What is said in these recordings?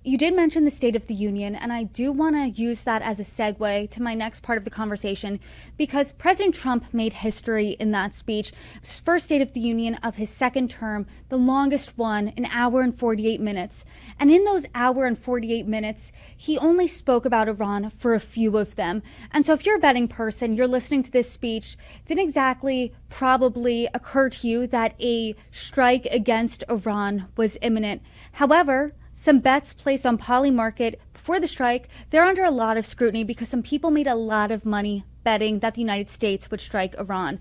You did mention the State of the Union, and I do want to use that as a segue to my next part of the conversation because President Trump made history in that speech. His first State of the Union of his second term, the longest one, an hour and 48 minutes. And in those hour and 48 minutes, he only spoke about Iran for a few of them. And so if you're a betting person, you're listening to this speech, it didn't exactly probably occur to you that a strike against Iran was imminent. However, some bets placed on Polymarket before the strike, they're under a lot of scrutiny because some people made a lot of money betting that the United States would strike Iran.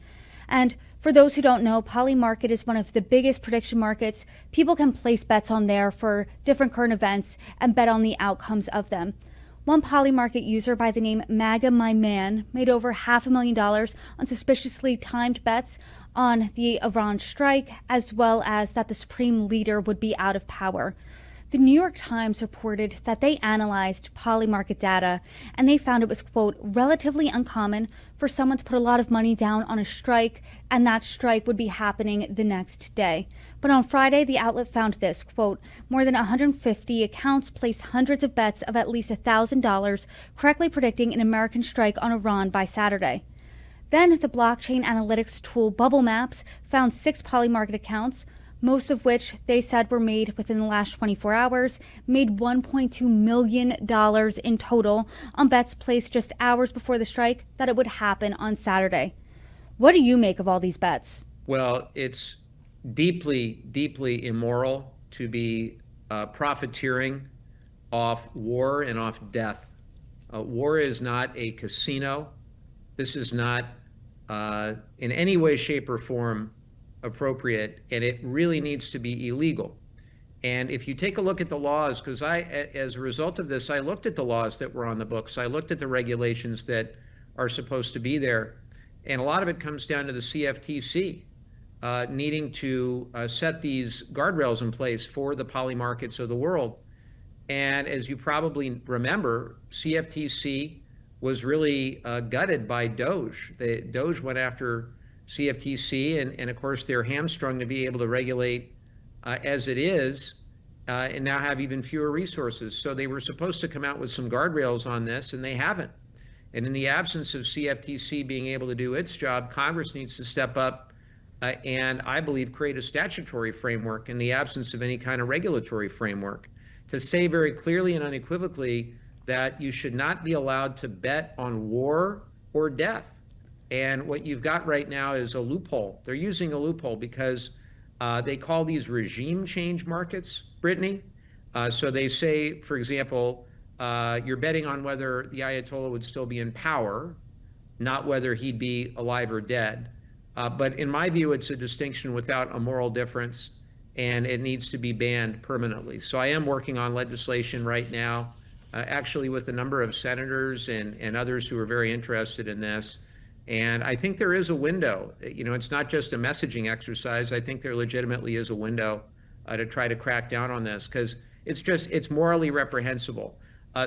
And for those who don't know, Polymarket is one of the biggest prediction markets. People can place bets on there for different current events and bet on the outcomes of them. One Polymarket user by the name MAGA My Man made over $500,000 on suspiciously timed bets on the Iran strike, as well as that the supreme leader would be out of power. The New York Times reported that they analyzed Polymarket data and they found it was, quote, relatively uncommon for someone to put a lot of money down on a strike and that strike would be happening the next day. But on Friday, the outlet found this, quote, more than 150 accounts placed hundreds of bets of at least $1,000, correctly predicting an American strike on Iran by Saturday. Then the blockchain analytics tool Bubble Maps found 6 Polymarket accounts, most of which they said were made within the last 24 hours, made $1.2 million in total on bets placed just hours before the strike that it would happen on Saturday. What do you make of all these bets? Well, it's deeply, deeply immoral to be profiteering off war and off death. War is not a casino. This is not in any way, shape, or form appropriate, and it really needs to be illegal. And if you take a look at the laws, because as a result of this, I looked at the laws that were on the books, I looked at the regulations that are supposed to be there, and a lot of it comes down to the CFTC needing to set these guardrails in place for the polymarkets of the world. And as you probably remember, CFTC was really gutted by Doge. Doge went after CFTC, and of course they're hamstrung to be able to regulate as it is, and now have even fewer resources. So they were supposed to come out with some guardrails on this, and they haven't. And in the absence of CFTC being able to do its job, Congress needs to step up and I believe create a statutory framework in the absence of any kind of regulatory framework to say very clearly and unequivocally that you should not be allowed to bet on war or death. And what you've got right now is a loophole. They're using a loophole because they call these regime change markets, Brittany. So they say, for example, you're betting on whether the Ayatollah would still be in power, not whether he'd be alive or dead. But in my view, it's a distinction without a moral difference, and it needs to be banned permanently. So I am working on legislation right now, actually with a number of senators and others who are very interested in this. And I think there is a window. You know, it's not just a messaging exercise. I think there legitimately is a window to try to crack down on this because it's morally reprehensible.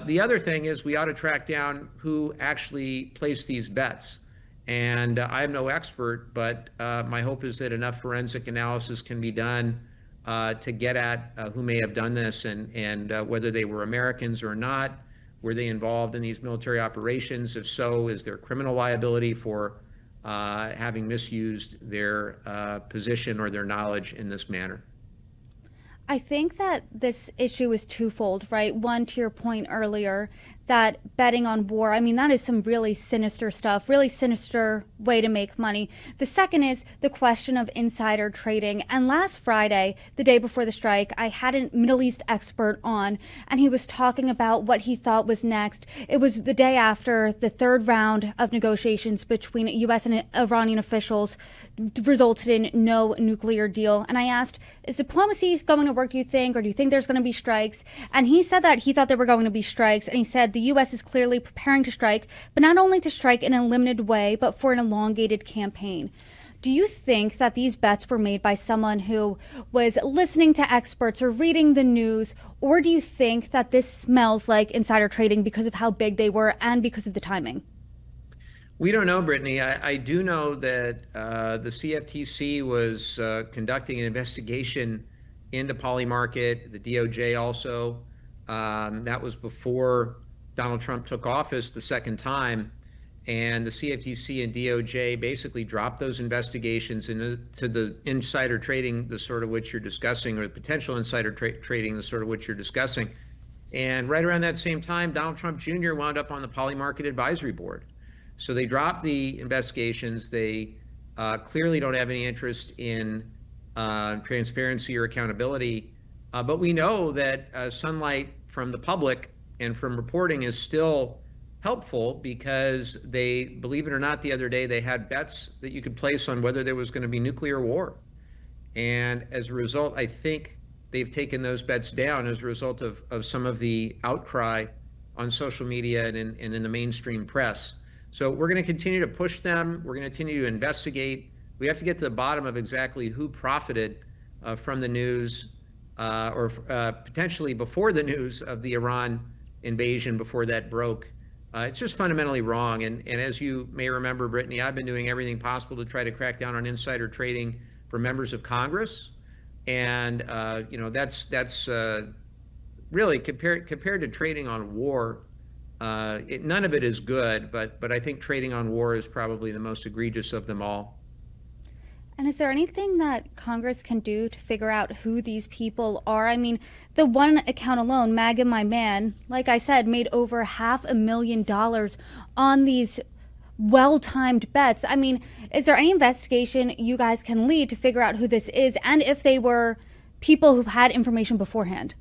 The other thing is we ought to track down who actually placed these bets. And I'm no expert, but my hope is that enough forensic analysis can be done to get at who may have done this and whether they were Americans or not. Were they involved in these military operations? If so, is there criminal liability for having misused their position or their knowledge in this manner? I think that this issue is twofold, right? One, to your point earlier, that betting on war, I mean, that is some really sinister stuff, really sinister way to make money. The second is the question of insider trading. And last Friday, the day before the strike, I had a Middle East expert on, and he was talking about what he thought was next. It was the day after the third round of negotiations between U.S. and Iranian officials resulted in no nuclear deal. And I asked, is diplomacy going to work, do you think, or do you think there's going to be strikes? And he said that he thought there were going to be strikes, and he said the U.S. is clearly preparing to strike, but not only to strike in a limited way, but for an elongated campaign. Do you think that these bets were made by someone who was listening to experts or reading the news, or do you think that this smells like insider trading because of how big they were and because of the timing? We don't know, Brittany. I do know that the CFTC was conducting an investigation into Polymarket, the DOJ also. That was before Donald Trump took office the second time. And the CFTC and DOJ basically dropped those investigations into the insider trading, the sort of which you're discussing, or the potential insider trading, the sort of which you're discussing. And right around that same time, Donald Trump Jr. wound up on the Poly Market Advisory Board. So they dropped the investigations. They clearly don't have any interest in transparency or accountability. But we know that sunlight from the public and from reporting is still helpful, because they, believe it or not, the other day they had bets that you could place on whether there was going to be nuclear war. And as a result, I think they've taken those bets down as a result of some of the outcry on social media and in the mainstream press. So we're going to continue to push them. We're going to continue to investigate. We have to get to the bottom of exactly who profited from the news or potentially before the news of the Iran invasion, before that broke. It's just fundamentally wrong. And as you may remember, Brittany, I've been doing everything possible to try to crack down on insider trading for members of Congress. And, that's really compared to trading on war. None of it is good, but I think trading on war is probably the most egregious of them all. And is there anything that Congress can do to figure out who these people are? I mean, the one account alone, MAGA My Man, like I said, made over $500,000 on these well-timed bets. I mean, is there any investigation you guys can lead to figure out who this is, and if they were people who had information beforehand?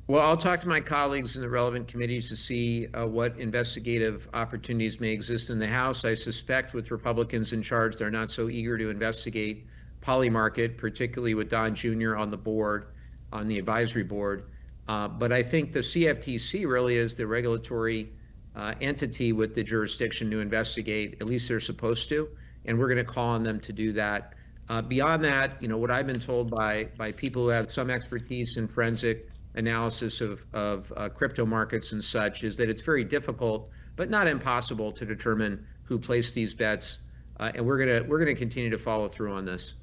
Well, I'll talk to my colleagues in the relevant committees to see what investigative opportunities may exist in the House. I suspect with Republicans in charge, they're not so eager to investigate Polymarket, particularly with Don Jr. on the board, on the advisory board. But I think the CFTC really is the regulatory entity with the jurisdiction to investigate. At least they're supposed to, and we're going to call on them to do that. Beyond that, what I've been told by people who have some expertise in forensic analysis of crypto markets and such is that it's very difficult, but not impossible, to determine who placed these bets, and we're gonna continue to follow through on this.